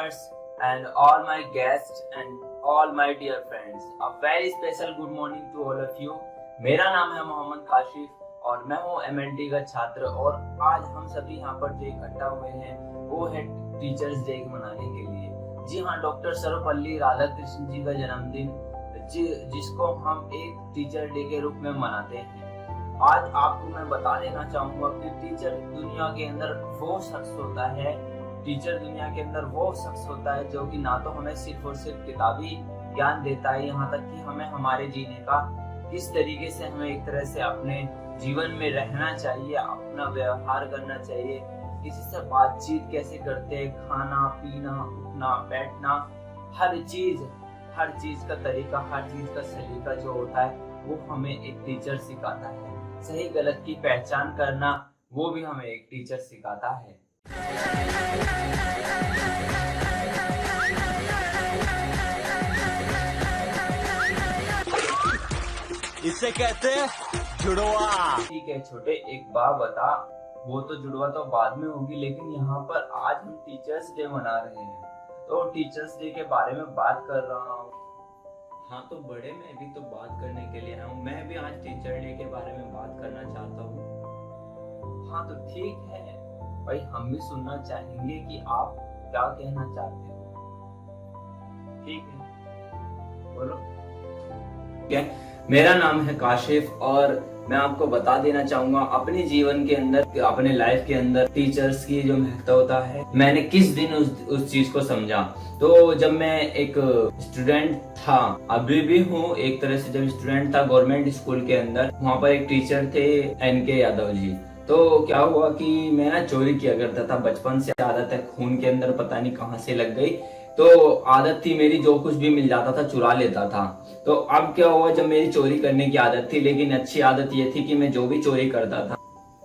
viewers and all my guests and all my dear friends. A very special good morning to all of you. मेरा नाम है मोहम्मद काशिफ और मैं हूँ MLT का छात्र और आज हम सभी यहाँ पर जो इकट्ठा हुए हैं वो है टीचर्स डे मनाने के लिए। जी हाँ, डॉक्टर सर्वपल्ली राधाकृष्णन जी का जन्मदिन जिसको हम एक टीचर डे के रूप में मनाते हैं। आज आपको मैं बता देना चाहूंगा कि टीचर दुनिया के अंदर वो शख्स होता है, टीचर दुनिया के अंदर वो शख्स होता है जो कि ना तो हमें सिर्फ और सिर्फ किताबी ज्ञान देता है, यहाँ तक कि हमें हमारे जीने का किस तरीके से हमें एक तरह से अपने जीवन में रहना चाहिए, अपना व्यवहार करना चाहिए, किसी से बातचीत कैसे करते हैं, खाना पीना उठना बैठना, हर चीज का तरीका, हर चीज का सलीका जो होता है वो हमें एक टीचर सिखाता है। सही गलत की पहचान करना वो भी हमें एक टीचर सिखाता है। इसे कहते हैं जुड़वा। ठीक है छोटे, एक बात बता, वो तो जुड़वा तो बाद में होगी, लेकिन यहाँ पर आज हम टीचर्स डे मना रहे हैं तो टीचर्स डे के बारे में बात कर रहा हूँ। हाँ तो बड़े, मैं भी तो बात करने के लिए आया हूँ, मैं भी आज टीचर डे के बारे में बात करना चाहता हूँ। हाँ तो ठीक है भाई, हम भी सुनना चाहेंगे कि आप क्या कहना चाहते हो। ठीक है, बोलो। क्या, मेरा नाम है काशिफ और मैं आपको बता देना चाहूंगा अपने जीवन के अंदर, अपने लाइफ के अंदर टीचर्स की जो महत्वता है, मैंने किस दिन उस चीज को समझा। तो जब मैं एक स्टूडेंट था, अभी भी हूँ एक तरह से, जब स्टूडेंट था गवर्नमेंट स्कूल के अंदर, वहाँ पर एक टीचर थे NK यादव जी। तो क्या हुआ कि मैं ना चोरी किया करता था, बचपन से आदत है, खून के अंदर पता नहीं कहाँ से लग गई, तो आदत थी मेरी, जो कुछ भी मिल जाता था चुरा लेता था। तो अब क्या हुआ, जब मेरी चोरी करने की आदत थी, लेकिन अच्छी आदत ये थी कि मैं जो भी चोरी करता था,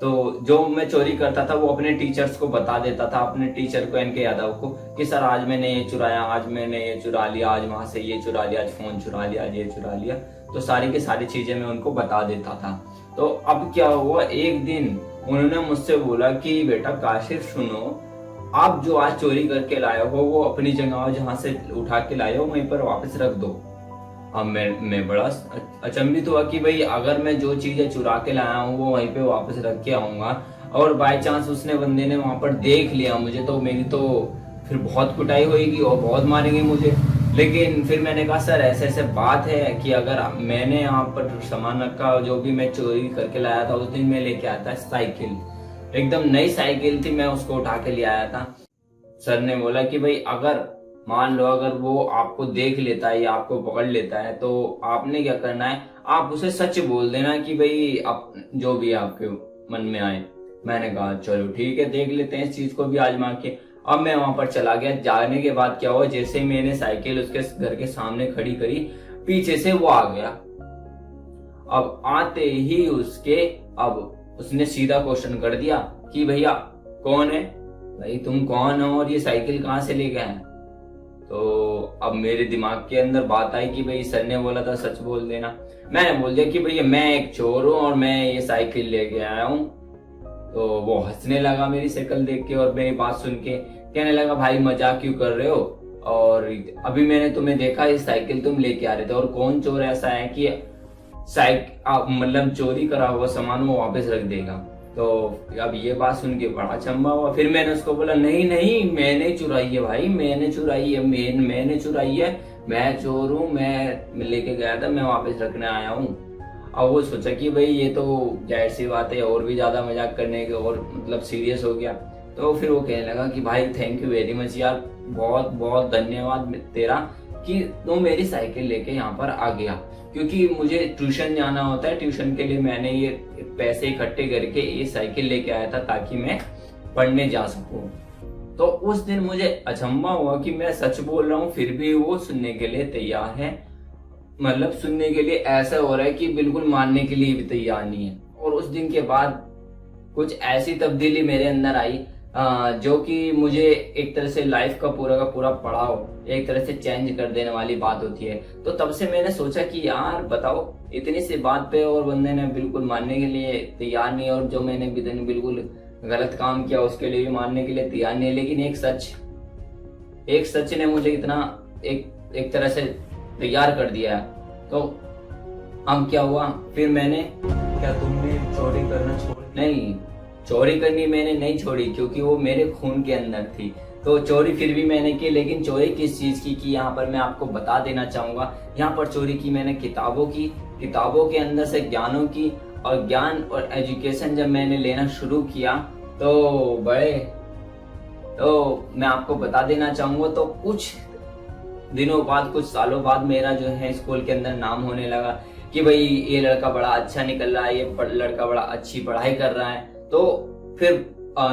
तो जो मैं चोरी करता था वो अपने टीचर्स को बता देता था, अपने टीचर को NK यादव को, कि सर आज मैंने ये चुराया, आज मैंने ये चुरा लिया, आज वहां से ये चुरा लिया, आज फोन चुरा लिया, आज ये चुरा लिया। तो सारी की सारी चीजें मैं उनको बता देता था। तो अब क्या हुआ, एक दिन उन्होंने मुझसे बोला कि बेटा काशिफ सुनो, आप जो आज चोरी करके लाए हो वो अपनी जगह जहाँ से उठा के लाए हो वहीं पर वापस रख दो। अब मैं बड़ा अचंभित हुआ कि भाई अगर मैं जो चीजें चुरा के लाया हूँ वो वहीं पे वापस रख के आऊंगा और बाय चांस उसने बंदे ने वहां पर देख लिया मुझे, तो मेरी तो फिर बहुत कुटाई होगी और बहुत मारेंगे मुझे। लेकिन फिर मैंने कहा सर ऐसे ऐसे बात है कि अगर मैंने यहाँ पर सामान रखा, जो भी मैं चोरी करके लाया था, उस दिन मैं लेके आया था साइकिल, एकदम नई साइकिल थी, मैं उसको उठा के ले आया था। सर ने बोला कि भाई अगर मान लो अगर वो आपको देख लेता है या आपको पकड़ लेता है तो आपने क्या करना है, आप उसे सच बोल देना कि भाई आप जो भी आपके मन में आए। मैंने कहा चलो ठीक है, देख लेते हैं इस चीज को भी आजमा के। अब मैं वहां पर चला गया। जाने के बाद क्या हुआ, जैसे ही मैंने साइकिल उसके घर के सामने खड़ी करी, पीछे से वो आ गया। अब आते ही उसने सीधा क्वेश्चन कर दिया कि भैया कौन है, भाई तुम कौन हो और ये साइकिल कहाँ से लेके आए। तो अब मेरे दिमाग के अंदर बात आई कि भाई सर ने बोला था सच बोल देना। मैंने बोल दिया कि भैया मैं एक चोर हूँ और मैं ये साइकिल लेके आया हूँ। तो वो हंसने लगा मेरी शक्ल देख के और मेरी बात सुन के, कहने लगा भाई मजाक क्यों कर रहे हो, और अभी मैंने तुम्हें देखा ये साइकिल तुम लेके आ रहे थे, और कौन चोर ऐसा है कि मतलब चोरी करा हुआ सामान वो वापस रख देगा। तो अब ये बात सुन के बड़ा अचंभा हुआ। फिर मैंने उसको बोला नहीं नहीं मैंने चुराई है भाई, मैंने चुराई है, मैंने चुराई है, मैं चोर हूँ, मैं लेके गया था, मैं वापस रखने आया हूँ। अब वो सोचा कि भाई ये तो जाहिर सी बात है, और भी ज्यादा मजाक करने के और मतलब सीरियस हो गया। तो फिर वो कहने लगा कि भाई थैंक यू वेरी मच यार, बहुत बहुत धन्यवाद तेरा कि तुम मेरी साइकिल लेके यहाँ पर आ गया, क्योंकि मुझे ट्यूशन जाना होता है, ट्यूशन के लिए मैंने ये पैसे इकट्ठे करके ये साइकिल लेके आया था ताकि मैं पढ़ने जा सकूं। तो उस दिन मुझे अचंभा हुआ कि मैं सच बोल रहा हूँ फिर भी वो सुनने के लिए तैयार है, मतलब सुनने के लिए ऐसा हो रहा है कि बिल्कुल मानने के लिए भी तैयार नहीं है। और उस दिन के बाद कुछ ऐसी तब्दीली मेरे अंदर आई जो कि मुझे एक तरह से लाइफ का पूरा पड़ाव एक तरह से चेंज कर देने वाली बात होती है। तो तब से मैंने सोचा कि यार बताओ, इतनी सी बात पे और बंदे ने बिल्कुल मानने के लिए तैयार नहीं, और जो मैंने बिल्कुल गलत काम किया उसके लिए भी मानने के लिए तैयार नहीं, लेकिन एक सच एक सच ने मुझे इतना एक तरह से तैयार कर दिया। तो अब क्या हुआ, फिर मैंने, क्या तुमने चोरी करना छोड़ दिया? नहीं, चोरी करनी मैंने नहीं छोड़ी, क्योंकि वो मेरे खून के अंदर थी। तो चोरी फिर भी मैंने की, लेकिन चोरी किस चीज की यहाँ पर मैं आपको बता देना चाहूंगा। यहाँ पर चोरी की मैंने किताबों की, किताबों के अंदर से ज्ञानों की, और ज्ञान और एजुकेशन जब मैंने लेना शुरू किया तो मैं आपको बता देना चाहूंगा, तो कुछ दिनों बाद, कुछ सालों बाद मेरा जो है स्कूल के अंदर नाम होने लगा कि भाई ये लड़का बड़ा अच्छा निकल रहा है, ये लड़का बड़ा अच्छी पढ़ाई कर रहा है। तो फिर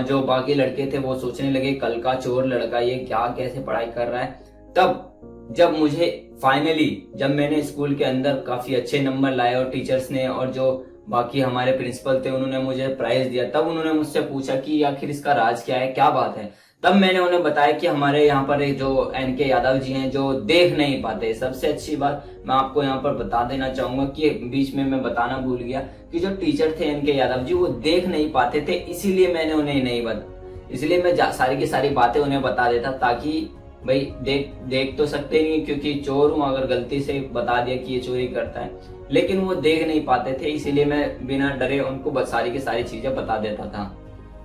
जो बाकी लड़के थे वो सोचने लगे कल का चोर लड़का ये क्या कैसे पढ़ाई कर रहा है। तब जब मुझे फाइनली, जब मैंने स्कूल के अंदर काफी अच्छे नंबर लाए और टीचर्स ने और जो बाकी हमारे प्रिंसिपल थे उन्होंने मुझे प्राइज दिया, तब उन्होंने मुझसे पूछा कि आखिर इसका राज क्या है, क्या बात है। तब मैंने उन्हें बताया कि हमारे यहाँ पर एक जो एनके यादव जी हैं जो देख नहीं पाते। सबसे अच्छी बात मैं आपको यहाँ पर बता देना चाहूंगा कि बीच में मैं बताना भूल गया कि जो टीचर थे एनके यादव जी वो देख नहीं पाते थे, इसीलिए मैंने उन्हें नहीं बता, इसलिए मैं सारी की सारी बातें उन्हें बता देता, ताकि भाई देख तो सकते नहीं क्योंकि चोर हूं, अगर गलती से बता दिया कि ये चोरी करता है, लेकिन वो देख नहीं पाते थे, इसीलिए मैं बिना डरे उनको सारी की सारी चीजें बता देता था।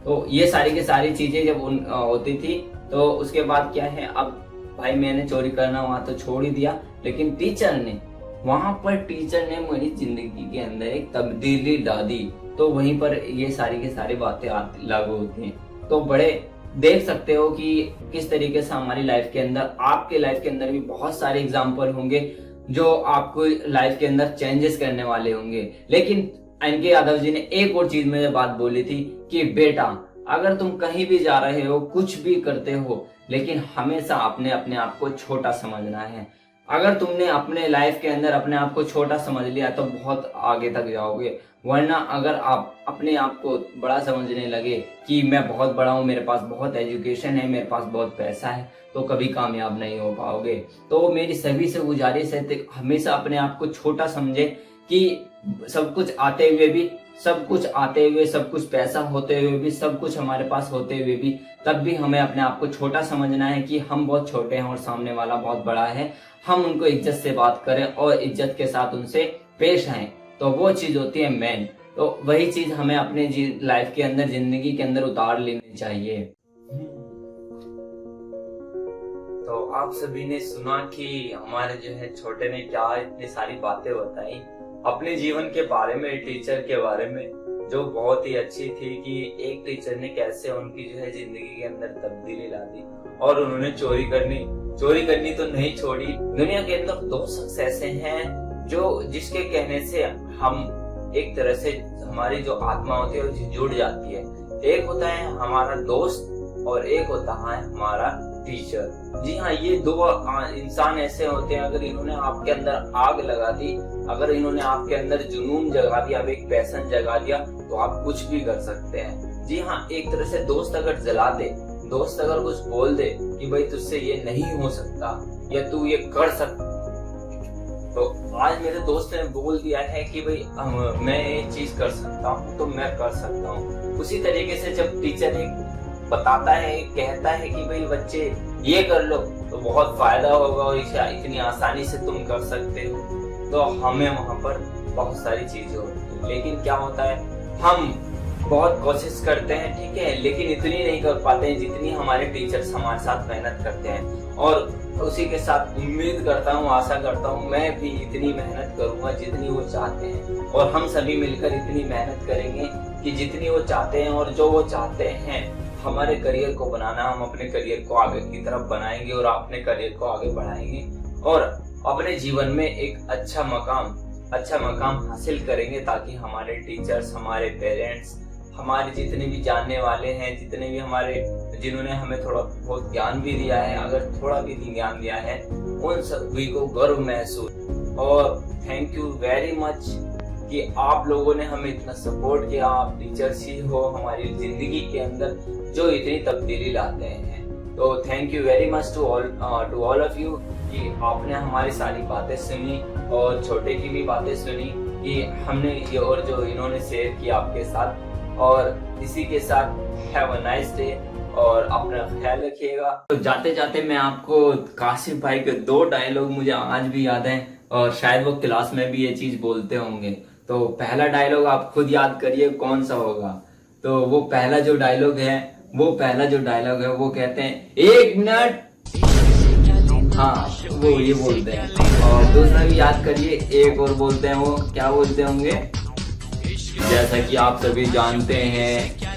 तो ये सारी की सारी चीजें जब होती थी तो उसके बाद क्या है, अब भाई मैंने चोरी करना वहां तो छोड़ ही दिया, लेकिन टीचर ने मेरी जिंदगी के अंदर एक तब्दीली ला दी। तो वहीं पर ये सारी की सारी बातें लागू होती हैं। तो बड़े देख सकते हो कि किस तरीके से हमारी लाइफ के अंदर, आपके लाइफ के अंदर भी बहुत सारे एग्जाम्पल होंगे जो आपको लाइफ के अंदर चेंजेस करने वाले होंगे। लेकिन एनके यादव जी ने एक और चीज मुझे बात बोली थी कि बेटा अगर तुम कहीं भी जा रहे हो, कुछ भी करते हो, लेकिन हमेशा अपने आप को छोटा समझना है। अगर तुमने अपने लाइफ के अंदर अपने आप को छोटा समझ लिया तो बहुत आगे तक जाओगे, वरना अगर आप अपने आप को बड़ा समझने लगे कि मैं बहुत बड़ा हूँ, मेरे पास बहुत एजुकेशन है, मेरे पास बहुत पैसा है, तो कभी कामयाब नहीं हो पाओगे। तो मेरी सभी से गुजारिश है हमेशा अपने आप को छोटा समझे कि सब कुछ आते हुए, सब कुछ पैसा होते हुए भी, सब कुछ हमारे पास होते हुए भी, तब भी हमें अपने आप को छोटा समझना है कि हम बहुत छोटे हैं और सामने वाला बहुत बड़ा है। हम उनको इज्जत से बात करें और इज्जत के साथ उनसे पेश आएं, तो वो चीज होती है मेन। तो वही चीज हमें अपने लाइफ के अंदर, जिंदगी के अंदर उतार लेनी चाहिए। तो आप सभी ने सुना कि हमारे जो है छोटे ने क्या इतनी सारी बातें बताई अपने जीवन के बारे में, टीचर के बारे में, जो बहुत ही अच्छी थी कि एक टीचर ने कैसे उनकी जो है जिंदगी के अंदर तब्दीली ला दी और उन्होंने चोरी करनी तो नहीं छोड़ी। दुनिया के अंदर दो शख्स ऐसे हैं जिसके कहने से हम एक तरह से, हमारी जो आत्मा होती है वो जुड़ जाती है। एक होता है हमारा दोस्त और एक होता है हमारा टीचर। जी हाँ, ये दो इंसान ऐसे होते हैं, अगर इन्होंने आपके अंदर आग लगा दी, अगर इन्होंने आपके अंदर जुनून जगा दिया, एक पैशन जगा दिया, तो आप कुछ भी कर सकते हैं। जी हाँ, एक तरह से दोस्त अगर जला दे, दोस्त अगर कुछ बोल दे कि भाई तुझसे ये नहीं हो सकता या तू ये कर सकता, तो आज मेरे दोस्त ने बोल दिया है कि भाई मैं ये चीज कर सकता हूँ तो मैं कर सकता हूँ। उसी तरीके से जब टीचर एक बताता है, कहता है कि भाई बच्चे ये कर लो तो बहुत फायदा होगा और इसे इतनी आसानी से तुम कर सकते हो, तो हमें वहां पर बहुत सारी चीजें होती है। लेकिन क्या होता है, हम बहुत कोशिश करते हैं, ठीक है, लेकिन इतनी नहीं कर पाते हैं जितनी हमारे टीचर्स हमारे साथ मेहनत करते हैं। और उसी के साथ उम्मीद करता हूँ, आशा करता हूँ मैं भी इतनी मेहनत करूंगा जितनी वो चाहते हैं, और हम सभी मिलकर इतनी मेहनत करेंगे कि जितनी वो चाहते हैं और जो वो चाहते हैं हमारे करियर को बनाना, हम अपने करियर को आगे की तरफ बनाएंगे और अपने करियर को आगे बढ़ाएंगे और अपने जीवन में एक अच्छा मकाम हासिल करेंगे, ताकि हमारे टीचर्स, हमारे पेरेंट्स, हमारे जितने भी जानने वाले हैं, जितने भी जिन्होंने हमें थोड़ा बहुत ज्ञान भी दिया है, अगर थोड़ा भी ज्ञान दिया है, उन सभी को गर्व महसूस। और थैंक यू वेरी मच कि आप लोगों ने हमें इतना सपोर्ट किया। आप टीचर्स ही हो हमारी जिंदगी के अंदर जो इतनी तब्दीली लाते हैं। तो thank you very much to all of you कि आपने हमारी सारी बातें सुनी और छोटे की भी बातें सुनी कि हमने ये और जो इन्होंने शेयर किया आपके साथ। और इसी के साथ हैव अ नाइस डे। और अपना ख्याल रखिएगा। तो जाते जाते मैं आपको काशिफ भाई के 2 डायलॉग मुझे आज भी याद हैं और शायद वो क्लास में भी ये चीज बोलते होंगे। तो पहला डायलॉग आप खुद याद करिए कौन सा होगा। तो वो पहला जो डायलॉग है वो कहते हैं 1 मिनट, हाँ वो ये बोलते हैं। और दूसरा भी याद करिए, एक और बोलते हैं, वो क्या बोलते होंगे, जैसा कि आप सभी जानते हैं